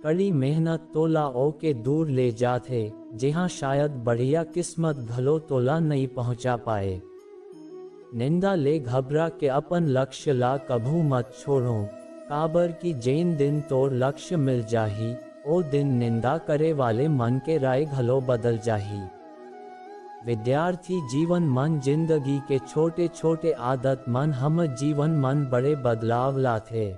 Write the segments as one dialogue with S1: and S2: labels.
S1: कड़ी मेहनत तोला ओ के दूर ले जाते, जहाँ शायद बढ़िया किस्मत भलो तोला नहीं पहुँचा पाए। निंदा ले घबरा के अपन लक्ष्य ला कभू मत छोड़ो, काबर की जैन दिन तोर लक्ष्य मिल जाही, ओ दिन निंदा करे वाले मन के राय घलो बदल जाही। विद्यार्थी जीवन मन जिंदगी के छोटे छोटे आदत मन हम जीवन मन बड़े बदलाव लाथे।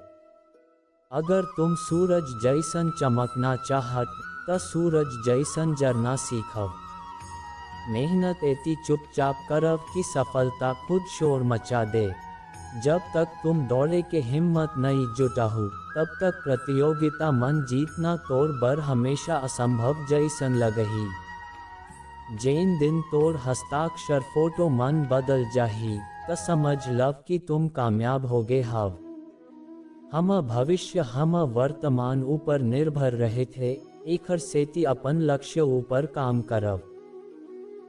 S1: अगर तुम सूरज जैसन चमकना चाहत, त सूरज जैसन जरना सीखव। मेहनत एती चुपचाप करव कि सफलता खुद शोर मचा दे। जब तक तुम दौड़े के हिम्मत नहीं जुटाहू, तब तक प्रतियोगिता मन जीतना तोर बर हमेशा असंभव जैसन लगही। जैन दिन तोर हस्ताक्षर फोटो मन बदल जाही, त समझ लव कि तुम कामयाब होगे हव। हम भविष्य हम वर्तमान ऊपर निर्भर रहे थे, एकर सेती अपन लक्ष्य ऊपर काम करव।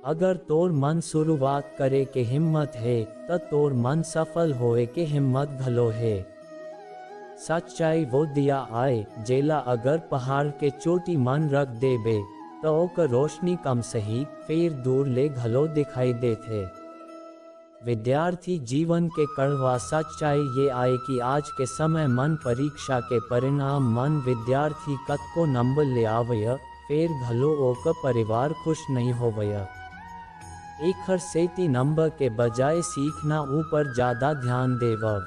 S1: अगर तोर मन शुरुआत करे के हिम्मत है, त तोर मन सफल होए के हिम्मत घलो है। सच्चाई वो दिया आए, जेला अगर पहाड़ के चोटी मन रख देबे, तो ओकर रोशनी कम सही फिर दूर ले घलो दिखाई देथे। विद्यार्थी जीवन के कड़वा सच्चाई ये आए कि आज के समय मन परीक्षा के परिणाम मन विद्यार्थी कतको नंबर ले आवय, फिर घलो ओकर परिवार खुश नहीं होवय। एकर सेती नंबर के बजाय सीखना ऊपर ज्यादा ध्यान देवव।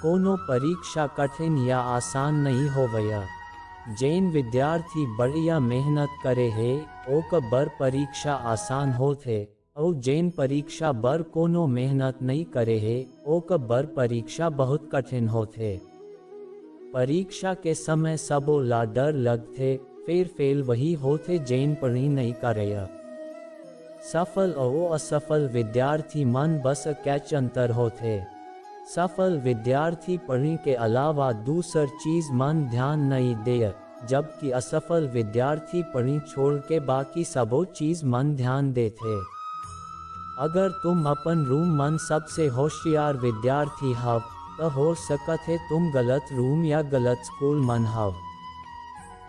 S1: कोनो परीक्षा कठिन या आसान नहीं होवय। जैन विद्यार्थी बढ़िया मेहनत करे है, ओकर बर परीक्षा आसान होथे, और जैन परीक्षा बर कोनो मेहनत नहीं करे है, ओकर बर परीक्षा बहुत कठिन होथे। परीक्षा के समय सबो ला डर लगथे, फिर फेल वही होथे जैन पढ़ी नहीं करे। सफल और असफल विद्यार्थी मन बस कैच अंतर होथे। सफल विद्यार्थी पढ़ने के अलावा दूसर चीज मन ध्यान नहीं दे, जबकि असफल विद्यार्थी पढ़ी छोड़ के बाकी सबो चीज मन ध्यान देते। अगर तुम अपन रूम मन सबसे होशियार विद्यार्थी हव, तो हो सकत है तुम गलत रूम या गलत स्कूल मन हव।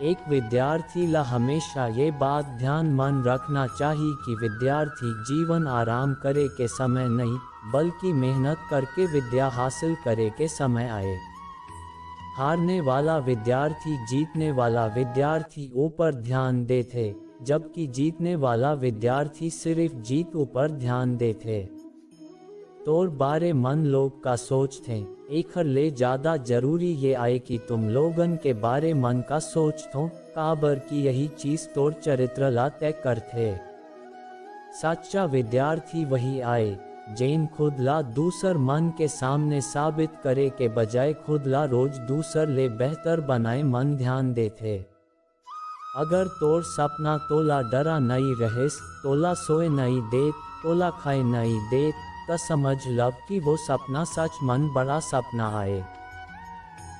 S1: एक विद्यार्थी ला हमेशा ये बात ध्यान मन रखना चाहिए कि विद्यार्थी जीवन आराम करे के समय नहीं, बल्कि मेहनत करके विद्या हासिल करे के समय आए। हारने वाला विद्यार्थी जीतने वाला विद्यार्थी ऊपर ध्यान देते, जबकि जीतने वाला विद्यार्थी सिर्फ जीत ऊपर ध्यान देते। तोर बारे मन लोग का सोचते, एकर ले ज्यादा जरूरी ये आए कि तुम लोगन के बारे मन का सोचतो, काबर की यही चीज तोर चरित्र ला तय करते। सच्चा विद्यार्थी वही आए, जैन खुद ला दूसर मन के सामने साबित करे के बजाय खुद ला रोज दूसर ले बेहतर बनाए मन ध्यान देते। अगर तोर सपना तोला डरा नहीं रहेस, तोला सोए नहीं देत, तोला खाए नहीं देत, त समझ लव कि वो सपना सच मन बड़ा सपना आए।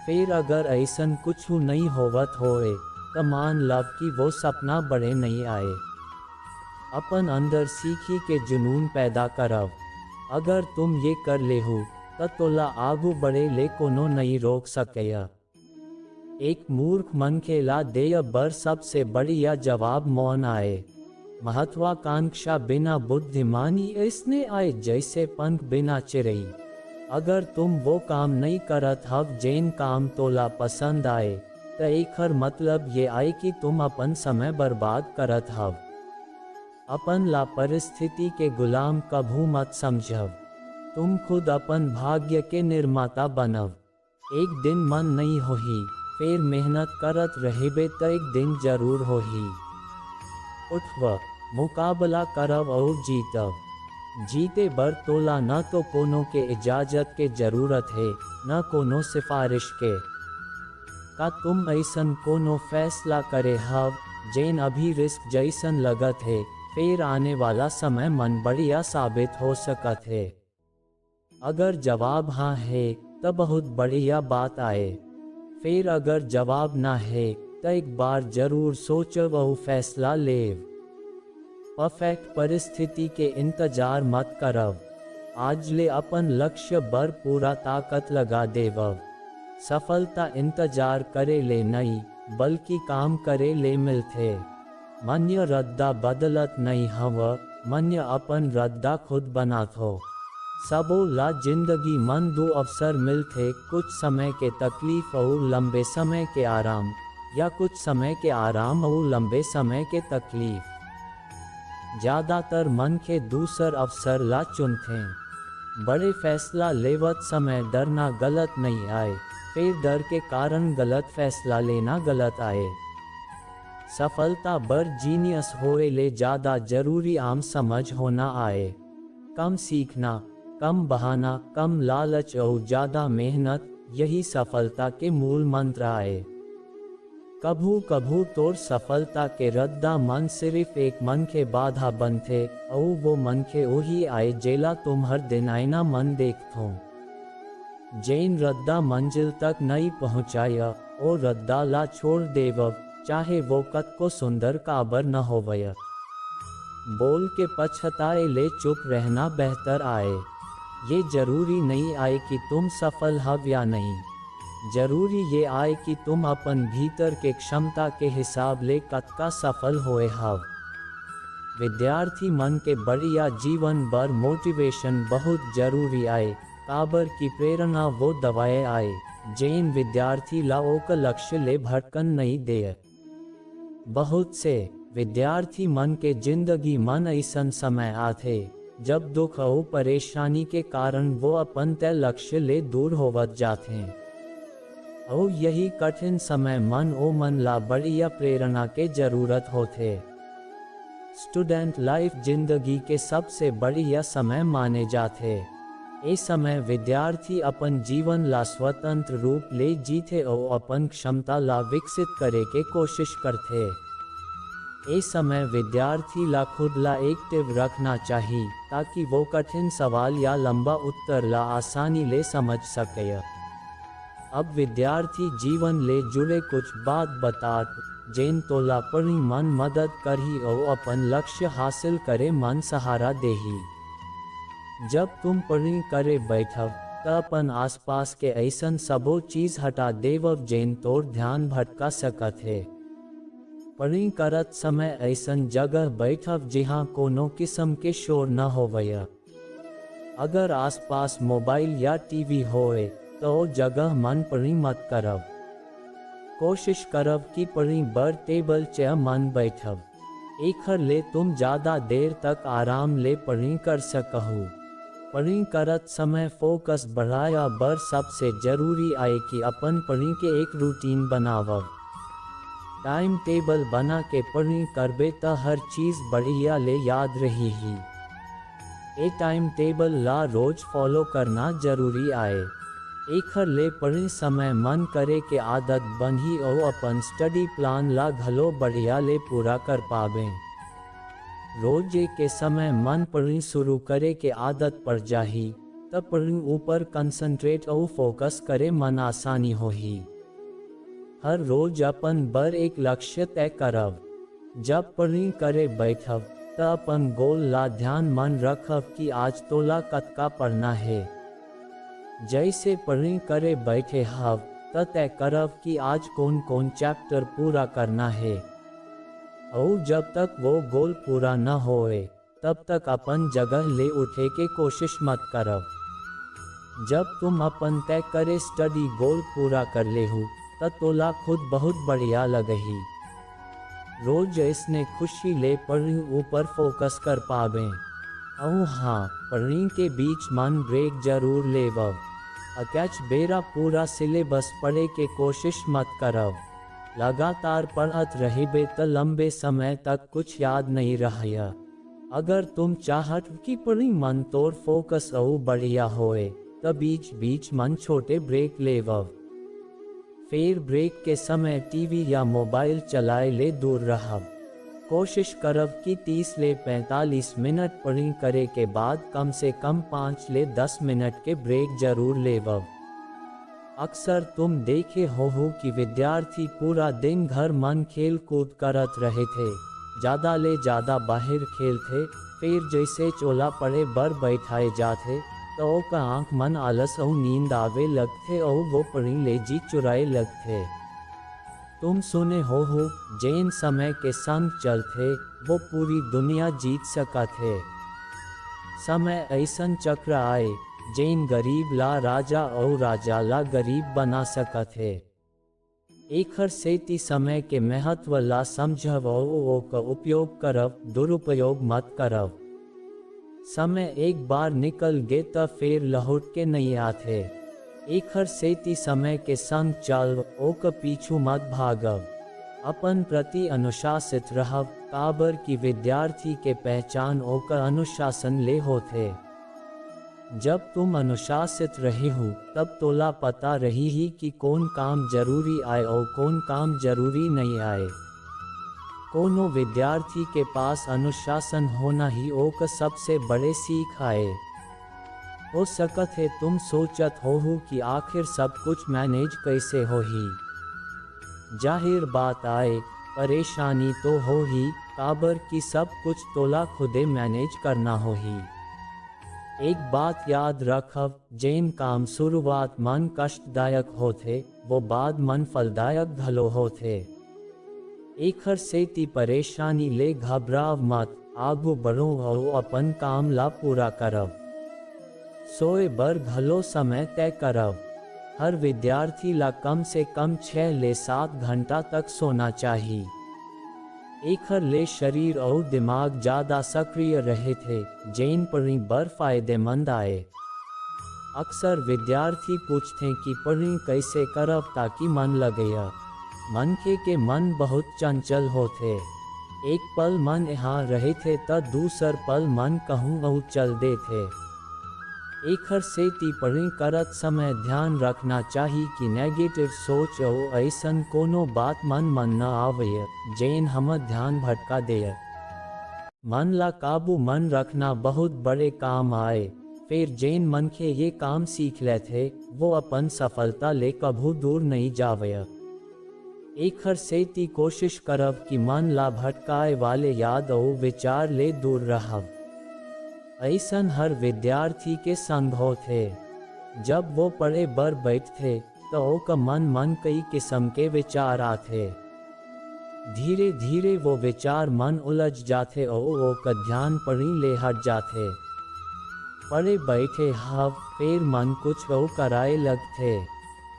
S1: फिर अगर ऐसन कुछ नहीं होवत होए, त मान लव कि वो सपना बड़े नहीं आए। अपन अंदर सीखी के जुनून पैदा करव। अगर तुम ये कर ले हो, त तोला आगू बढ़े ले कोनो नहीं रोक सकेया। एक मूर्ख मन के ला देय बर सबसे बढ़िया जवाब मौन आए। महत्वाकांक्षा बिना बुद्धिमानी इसने आए जैसे पंख बिना चिरई। अगर तुम वो काम नहीं करत हव जैन काम तोला पसंद आए, तो एकर मतलब ये आए कि तुम अपन समय बर्बाद करत हव। अपन ला परिस्थिति के गुलाम कभू मत समझव। तुम खुद अपन भाग्य के निर्माता बनव। एक दिन मन नहीं होही, फिर मेहनत करत रहेबे तो एक दिन जरूर होही। उठव, मुकाबला करव और जीतव। जीते बर तोला न तो कोनो के इजाजत के जरूरत है, न कोनो सिफारिश के। का तुम ऐसन कोनो फैसला करे हव जैन अभी रिस्क जैसन लगत है, फिर आने वाला समय मन बढ़िया साबित हो सकत है। अगर जवाब हाँ है, तो बहुत बढ़िया बात आए। फिर अगर जवाब ना है, तो एक बार जरूर सोचो वह फैसला लेव। परफेक्ट परिस्थिति के इंतजार मत करव। आज ले अपन लक्ष्य बर पूरा ताकत लगा देवव। सफलता इंतजार करे ले नहीं, बल्कि काम करे ले मिलथे। मन्य रद्दा बदलत नहीं हव, मन्य अपन रद्दा खुद बनाथो। सबो ला जिंदगी मन दो अवसर मिलथे, कुछ समय के तकलीफ और लंबे समय के आराम, या कुछ समय के आराम और लंबे समय के तकलीफ। ज़्यादातर मन के दूसर अवसर ला चुनते। बड़े फैसला लेवत समय डरना गलत नहीं आए, फिर डर के कारण गलत फैसला लेना गलत आए। सफलता बर जीनियस होए ले ज़्यादा जरूरी आम समझ होना आए। कम सीखना, कम बहाना, कम लालच और ज़्यादा मेहनत, यही सफलता के मूल मंत्र आए। कभू कभू तोर सफलता के रद्दा मन सिर्फ एक मन के बाधा बनथे, और वो मन के वही आए जेला तुम हर दिन आईना मन देखथो। जैन रद्दा मंजिल तक नहीं पहुँचाया, ओ रद्दा ला छोड़ देव, चाहे वो कतको सुंदर काबर न होवय। बोल के पछताए ले चुप रहना बेहतर आए। ये जरूरी नहीं आए कि तुम सफल हव या नहीं, जरूरी ये आए कि तुम अपन भीतर के क्षमता के हिसाब ले कतका सफल होए हव। विद्यार्थी मन के बढ़िया जीवन बर मोटिवेशन बहुत जरूरी आए, काबर की प्रेरणा वो दवाए आए, जैन विद्यार्थी ला ओक लक्ष्य ले भटकन नहीं दे। बहुत से विद्यार्थी मन के जिंदगी मन ऐसन समय आथे, जब दुख और परेशानी के कारण वो अपन तय लक्ष्य ले दूर होवत जाते। और यही कठिन समय मन ला बढ़िया प्रेरणा के जरूरत होते। स्टूडेंट लाइफ जिंदगी के सबसे बढ़िया समय माने जाते। इस समय विद्यार्थी अपन जीवन ला स्वतंत्र रूप ले जीते और अपन क्षमता ला विकसित करे के कोशिश करते। इस समय विद्यार्थी ला खुद ला एक्टिव रखना चाहिए, ताकि वो कठिन सवाल या लंबा उत्तर ला आसानी ले समझ सके। अब विद्यार्थी जीवन ले जुड़े कुछ बात बतात, जैन तोला पढ़ी मन मदद करही और अपन लक्ष्य हासिल करे मन सहारा देही। जब तुम पढ़ी करे बैठव, त अपन आसपास के ऐसन सबो चीज हटा देवब जैन तोर ध्यान भटका सकत है। पढ़ी करत समय ऐसन जगह बैठव जहाँ कोनो किस्म के शोर न होवय। अगर आसपास मोबाइल या टीवी होए तो जगह मन पढ़ी मत करब। कोशिश करब कि पढ़ी बर टेबल चेयर मन बैठब, एखर ले तुम ज़्यादा देर तक आराम ले पढ़ी कर सकहु। पढ़ी करत समय फोकस बढ़ाया बर सबसे जरूरी आए कि अपन पढ़ी के एक रूटीन बनावब। टाइम टेबल बना के पढ़ी करबे त हर चीज़ बढ़िया ले याद रही ही। ए टाइम टेबल ला रोज फॉलो करना जरूरी आए। एखर ले पढ़े समय मन करे के आदत बनही और अपन स्टडी प्लान ला घलो बढ़िया ले पूरा कर पाबे। रोज के समय मन पढ़ी शुरू करे के आदत पड़ जाही, तब पढ़ी ऊपर कंसंट्रेट और फोकस करे मन आसानी होही। हर रोज अपन बर एक लक्ष्य तय करब। जब पढ़ी करे बैठब त अपन गोल ला ध्यान मन रखब कि आज तोला कतका पढ़ना है। जैसे पढ़ी करे बैठे हव त तय करब कि आज कौन कौन चैप्टर पूरा करना है, और जब तक वो गोल पूरा न होए तब तक अपन जगह ले उठे के कोशिश मत करब। जब तुम अपन तय करे स्टडी गोल पूरा कर लेहु त तोला खुद बहुत बढ़िया लगही। रोज इसने खुशी ले पढ़ी ऊपर फोकस कर पावे। और हाँ, पढ़ी के बीच मन ब्रेक जरूर लेवब। अकैच बेरा पूरा सिलेबस पढ़े के कोशिश मत करब। लगातार पढ़त रहिबे त लंबे समय तक कुछ याद नहीं रहया। अगर तुम चाहत कि पढ़ी मन तोर फोकस और बढ़िया होए त बीच बीच मन छोटे ब्रेक लेवब। फिर ब्रेक के समय टीवी या मोबाइल चलाए ले दूर रहब। कोशिश करब कि 30 ले 45 मिनट पढ़ी करे के बाद कम से कम 5 ले 10 मिनट के ब्रेक जरूर लेवब। अक्सर तुम देखे हो कि विद्यार्थी पूरा दिन घर मन खेल कूद करत रहे थे, ज़्यादा ले ज़्यादा बाहर खेलते, फिर जैसे चोला पड़े बर बैठाए जाते तो का आँख मन आलस और नींद आवे लगते और वो पढ़ी ले जी चुराए लगते। तुम सुने हो जैन समय के संग चल थे वो पूरी दुनिया जीत सका थे। समय ऐसन चक्र आए जैन गरीब ला राजा और राजा ला गरीब बना सका थे। एखर सेती समय के महत्व ला समझव और का उपयोग करव, दुरुपयोग मत करव। समय एक बार निकल गे त फिर लौट के नहीं आते। एखर सेती समय के संग चल ओक पीछू मत भागव। अपन प्रति अनुशासित रहव, काबर की विद्यार्थी के पहचान ओकर अनुशासन ले होते। जब तुम अनुशासित रहे हो तब तोला पता रही ही कि कौन काम जरूरी आए और कौन काम जरूरी नहीं आए। कोनो विद्यार्थी के पास अनुशासन होना ही ओक सबसे बड़े सीख आए। हो सकत है तुम सोचत हो कि आखिर सब कुछ मैनेज कैसे हो ही। जाहिर बात आए परेशानी तो हो ही, काबर की सब कुछ तोला खुदे मैनेज करना हो ही। एक बात याद रखव, जैन काम शुरुआत मन कष्टदायक होते वो बाद मन फलदायक भलो होते। एखर सेती परेशानी ले घबराव मत, आगू बढ़ो और अपन काम ला पूरा करव। सोए बर भलो समय तय करव। हर विद्यार्थी ला कम से कम 6 ले 7 घंटा तक सोना चाहिए। एखर ले शरीर और दिमाग ज्यादा सक्रिय रहे थे, जैन पढ़ी बर फायदेमंद आए। अक्सर विद्यार्थी पूछते कि पढ़ी कैसे करव ताकि मन लगे। मनखे के मन बहुत चंचल होते। एक पल मन यहाँ रहे थे त दूसर पल मन कहूँ और चल दे थे। एखर सेती पढ़ी करत समय ध्यान रखना चाहिए कि नेगेटिव सोच और ऐसन कोनो बात मन न आवे जैन हम ध्यान भटका दे। मन ला काबू मन रखना बहुत बड़े काम आए। फिर जैन मनखे ये काम सीख ले थे वो अपन सफलता ले कभू दूर नहीं जावे। एखर सेती कोशिश करव कि मन ला भटकाए वाले याद और विचार ले दूर रहव। ऐसन हर विद्यार्थी के संग होते। जब वो पढ़े बर बैठते तो ओका मन कई किस्म के विचार आते। धीरे धीरे वो विचार मन उलझ जाते और ओका ध्यान पढ़ी ले हट जाते। पढ़े बैठे हव फिर मन कुछ और कराए लगते।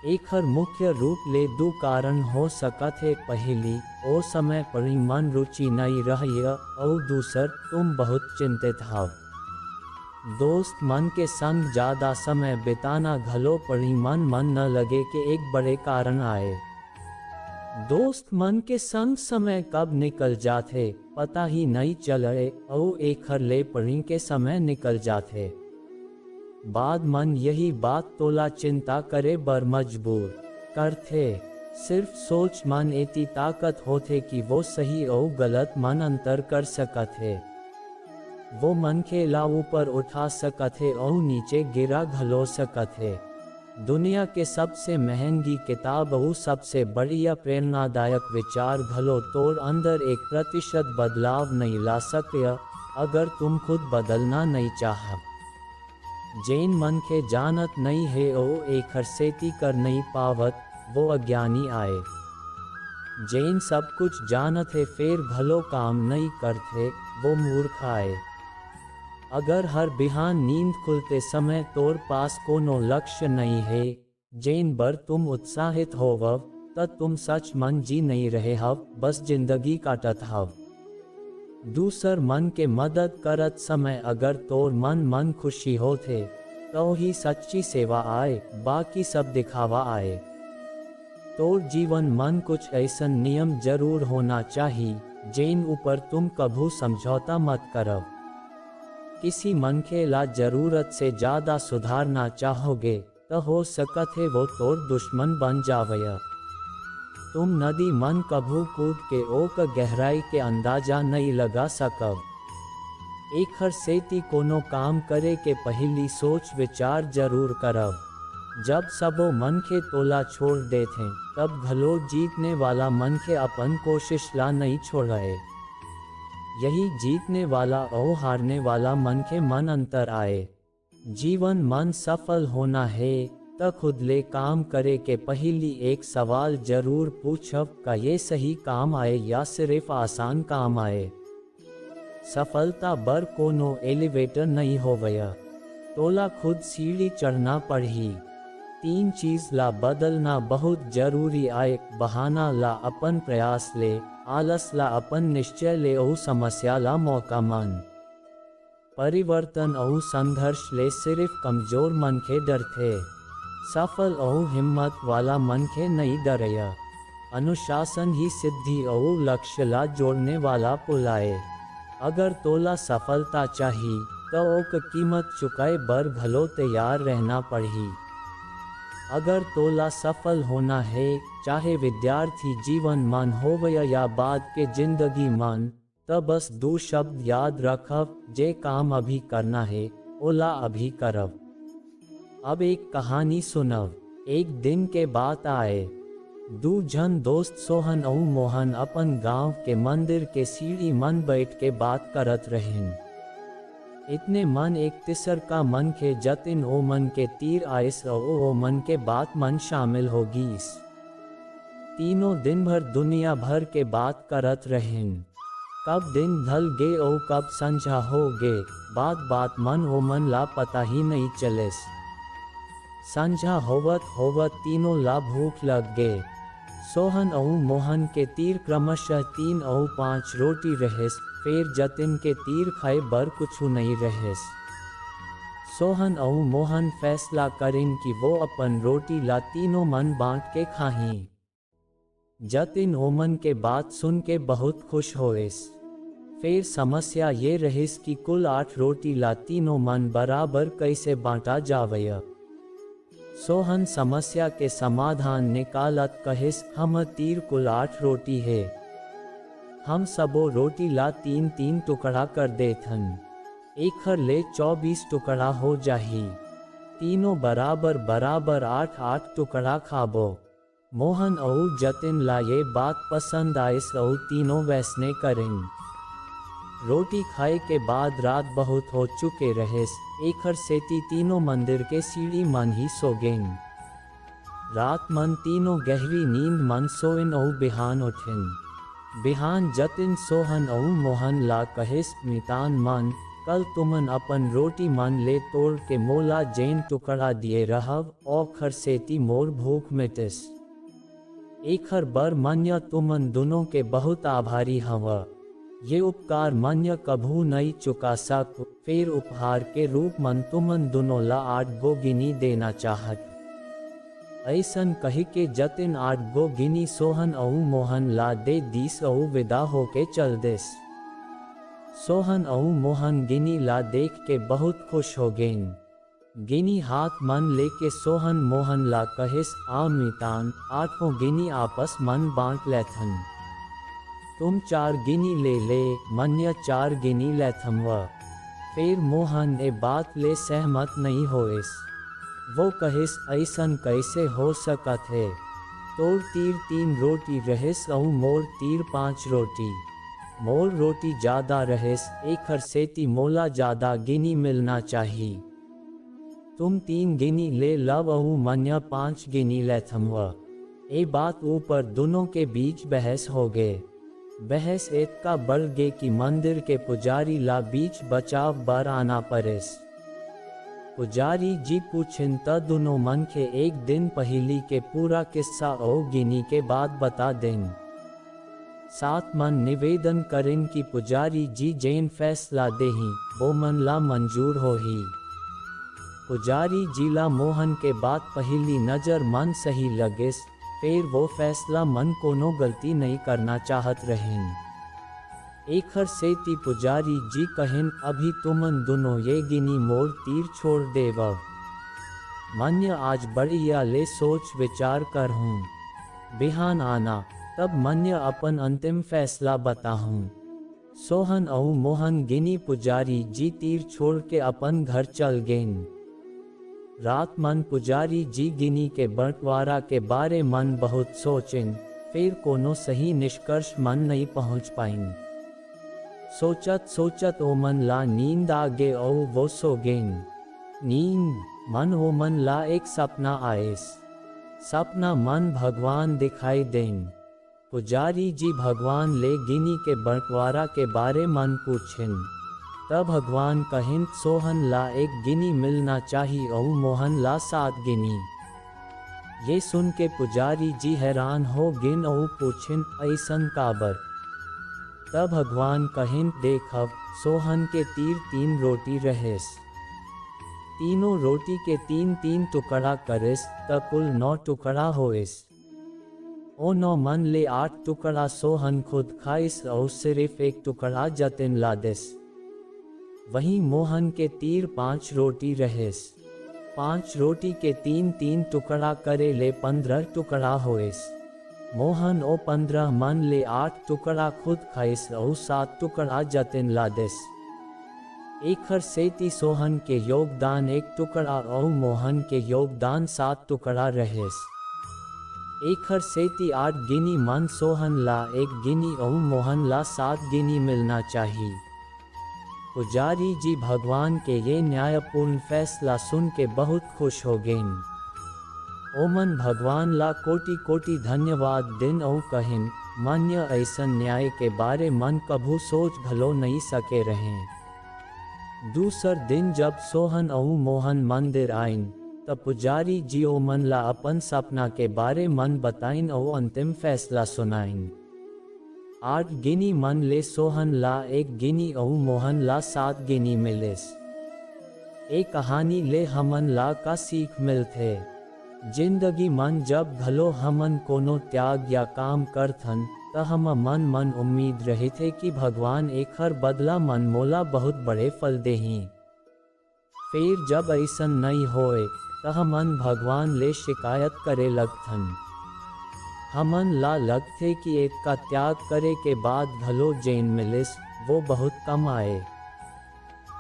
S1: एखर मुख्य रूप ले 2 कारण हो सकत है। पहली, ओ समय पढ़ी मन रुचि नहीं रही और दूसर तुम बहुत चिंतित हव। दोस्त मन के संग ज्यादा समय बिताना घलो पढ़ी मन न लगे के एक बड़े कारण आए। दोस्त मन के संग समय कब निकल जाते पता ही नहीं चले और एखर ले पढ़ी के समय निकल जाते। बाद मन यही बात तोला चिंता करे बर मजबूर करते। सिर्फ सोच मन इतनी ताकत होते कि वो सही और गलत मन अंतर कर सकते। वो मन के ला ऊपर उठा सकते और नीचे गिरा घलो सकते। दुनिया के सबसे महंगी किताब और सबसे बढ़िया प्रेरणादायक विचार घलो तोर अंदर 1% बदलाव नहीं ला सके अगर तुम खुद बदलना नहीं चाह। जैन मन के जानत नहीं है और एखर सेती कर नहीं पावत वो अज्ञानी आए। जैन सब कुछ जानत है फिर भलो काम नहीं करते वो मूर्ख आए। अगर हर बिहान नींद खुलते समय तोर पास कोनो लक्ष्य नहीं है जैन बर तुम उत्साहित होवव त तुम सच मन जी नहीं रहे हव, बस जिंदगी काटत हव। दूसर मन के मदद करत समय अगर तोर मन खुशी होते तो ही सच्ची सेवा आए, बाकी सब दिखावा आए। तोर जीवन मन कुछ ऐसन नियम जरूर होना चाहिए जैन ऊपर तुम कभू समझौता मत करव। किसी मनखे ला जरूरत से ज्यादा सुधारना चाहोगे तो हो सकत है वो तोर दुश्मन बन जावे। तुम नदी मन कभू कूद के ओक गहराई के अंदाजा नहीं लगा सकव। एखर सेती कोनो काम करे के पहली सोच विचार जरूर करव। जब सबो मनखे तोला छोड़ देते तब घलो जीतने वाला मनखे अपन कोशिश ला नहीं छोड़े। यही जीतने वाला और हारने वाला मनखे मन अंतर आए। जीवन मन सफल होना है त खुद ले काम करे के पहली एक सवाल जरूर पूछब का ये सही काम आए या सिर्फ आसान काम आए। सफलता बर कोनो एलिवेटर नहीं होवया, तोला खुद सीढ़ी चढ़ना पड़ी। 3 चीज ला बदलना बहुत जरूरी आए, बहाना ला अपन प्रयास ले, आलस ला अपन निश्चय ले और समस्या ला मौका मान। परिवर्तन और संघर्ष ले सिर्फ कमजोर मन के डर थे, सफल और हिम्मत वाला मन के नहीं डरया। अनुशासन ही सिद्धि और लक्ष्य ला जोड़ने वाला पुल आए। अगर तोला सफलता चाहिए तो ओक कीमत चुकाए बर भलो तैयार रहना पड़ी। अगर तोला सफल होना है, चाहे विद्यार्थी जीवन मान होवया या बाद के जिंदगी मान, तब बस 2 शब्द याद रखब, जे काम अभी करना है ओला अभी करब। अब एक कहानी सुनब। एक दिन के बात आए, 2 जन दोस्त सोहन और मोहन अपन गांव के मंदिर के सीढ़ी मन बैठ के बात करत रहें। इतने मन एक तिसर का मन के जतिन ओ मन के तीर आइस ओ मन के बात मन शामिल होगीस। तीनों दिन भर दुनिया भर के बात करत रहें। कब दिन ढल गे और कब संझा हो गे, बात मन ओ मन ला पता ही नहीं चलेस। संझा होवत होवत तीनों ला भूख लग गे। सोहन और मोहन के तीर क्रमशः 3 और 5 रोटी रहेस, फिर जतिन के तीर खाए बर कुछ नहीं रहेस। सोहन और मोहन फैसला करें कि वो अपन रोटी ला तीनों मन बांट के खाही। जतिन ओमन के बात सुन के बहुत खुश होएस। फिर समस्या ये रहिस कि कुल 8 रोटी ला तीनों मन बराबर कैसे बांटा जावया। सोहन समस्या के समाधान निकालत कहिस, हम तीर कुल 8 रोटी है, हम सबो रोटी ला 3-3 टुकड़ा कर देथन, एक ले 24 टुकड़ा हो जाही। तीनों बराबर 8-8 टुकड़ा खाबो। मोहन और जतिन ला ये बात पसंद आइस और तीनों वैसने करें। रोटी खाए के बाद रात बहुत हो चुके रहेस, एखर सेती तीनों मंदिर के सीढ़ी मन ही सोगेन। रात मन तीनों गहरी नींद मन सोइन और बिहान उठेन। बिहान जतिन सोहन और मोहन ला कहिस, मितान मन, कल तुमन अपन रोटी मन ले तोड़ के मोला जैन टुकड़ा दिए रहब, औखर सेती मोर भूख मिटिस। एखर बर मन्य तुमन दोनों के बहुत आभारी हवा। ये उपकार मन्य कभू नहीं चुका सक। फिर उपहार के रूप मन तुमन दोनों ला 8 गो गिनी देना चाहत। ऐसन कही के जतिन 8 गो गिनी सोहन और मोहन ला दे दीस और विदा होके चल देस। सोहन और मोहन गिनी ला देख के बहुत खुश हो गेन। गिनी हाथ मन लेके सोहन मोहन ला कहिस, आ मितान, 8 गिनी आपस मन बांट लेथन। तुम 4 गिनी ले, मन्य 4 गिनी लेथमवा। फिर मोहन ए बात ले सहमत नहीं होइस। वो कहिस, ऐसन कैसे हो सकत है, तोर तीर 3 रोटी रहिस और मोर तीर 5 रोटी। मोर रोटी ज्यादा रहिस, एखर सेती मोला ज्यादा गिनी मिलना चाहिए। तुम 3 गिनी ले लव और मन्य 5 गिनी लेथमवा। ए बात ऊपर दोनों के बीच बहस हो गए। बहस इतना बढ़ गए कि मंदिर के पुजारी ला बीच बचाव बर आना पड़ेस। पुजारी जी पूछिन त दोनों मन के एक दिन पहली के पूरा किस्सा और गिनी के बाद बता दें। साथ मन निवेदन करें कि पुजारी जी जैन फैसला देही, वो मन ला मंजूर हो ही। पुजारी जी ला मोहन के बात पहली नजर मन सही लगेस, फिर वो फैसला मन कोनो गलती नहीं करना चाहत रहें। एखर सेती पुजारी जी कहें, अभी तुमन दोनों ये गिनी मोर तीर छोड़ देवव। मन्य आज बढ़िया ले सोच विचार कर हूँ, बिहान आना, तब मन्य अपन अंतिम फैसला बताहूँ। सोहन और मोहन गिनी पुजारी जी तीर छोड़ के अपन घर चल गेन। रात मन पुजारी जी गिनी के बंटवारा के बारे मन बहुत सोचें, फिर कोनो सही निष्कर्ष मन नहीं पहुँच पाइन। सोचत सोचत ओ मन ला नींद आ गे और वो सो गेन। नींद मन ओ मन ला एक सपना आएस। सपना मन भगवान दिखाई देन। पुजारी जी भगवान ले गिनी के बंटवारा के बारे मन पूछिन। तब भगवान कहिन सोहन ला एक गिनी मिलना चाहिए और मोहन ला 7 गिनी। ये सुन के पुजारी जी हैरान हो गिन और पूछिन ऐसन काबर। तब भगवान कहिन देखब सोहन के तीर 3 रोटी रहेस। तीनों रोटी के 3-3 टुकड़ा करेस त कुल 9 टुकड़ा होएस। ओ 9 मन ले 8 टुकड़ा सोहन खुद खाइस और सिर्फ 1 टुकड़ा जतिन ला देस। वहीं मोहन के तीर 5 रोटी रहेस। 5 रोटी के 3-3 टुकड़ा करे ले 15 टुकड़ा होएस। मोहन ओ 15 मन ले 8 टुकड़ा खुद खाइस और 7 टुकड़ा जतिन ला देस। एखर सेती सोहन के योगदान 1 टुकड़ा और मोहन के योगदान 7 टुकड़ा रहेस। एखर सेती 8 गिनी मन सोहन ला 1 गिनी और मोहन ला 7 गिनी मिलना चाहिए। पुजारी जी भगवान के ये न्यायपूर्ण फैसला सुन के बहुत खुश हो गईन। ओमन भगवान ला कोटि कोटि धन्यवाद दिन और कहिन मान्य ऐसन न्याय के बारे मन कभू सोच भलो नहीं सके रहें। दूसर दिन जब सोहन और मोहन मंदिर आइन तब पुजारी जी ओमन ला अपन सपना के बारे मन बताइन और अंतिम फैसला सुनाइन। 8 गिनी मन ले सोहन ला 1 गिनी और मोहन ला 7 गिनी मिलेस। एक कहानी ले हमन ला का सीख मिलथे। जिंदगी मन जब भलो हमन कोनो त्याग या काम करथन त हम मन उम्मीद रहे थे कि भगवान एखर बदला मन मोला बहुत बड़े फल देही। फिर जब ऐसन नहीं होए त हमन भगवान ले शिकायत करे लगथन। हमन ला लगथे कि एक का त्याग करे के बाद भलो जैन मिलिस वो बहुत कम आए।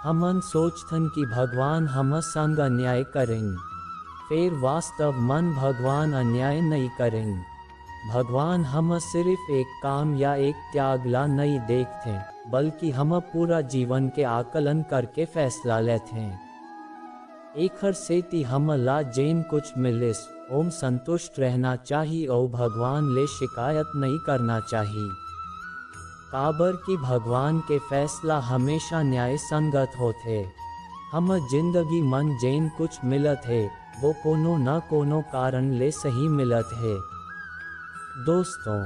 S1: हमन सोचथन कि भगवान हम संग अन्याय करें। फिर वास्तव मन भगवान अन्याय नहीं करें। भगवान हम सिर्फ एक काम या एक त्याग ला नहीं देखते बल्कि हम पूरा जीवन के आकलन करके फैसला लेते। एखर सेती हम ला जैन कुछ मिलिस ओम संतुष्ट रहना चाहिए और भगवान ले शिकायत नहीं करना चाहिए। काबर कि भगवान के फैसला हमेशा न्याय संगत होते। हम जिंदगी मन जैन कुछ मिलत है वो कोनो न कोनो कारण ले सही मिलत है। दोस्तों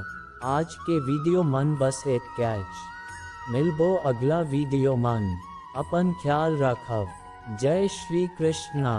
S1: आज के वीडियो मन बस एक कैच मिलबो अगला वीडियो मन अपन ख्याल रखब। जय श्री कृष्णा।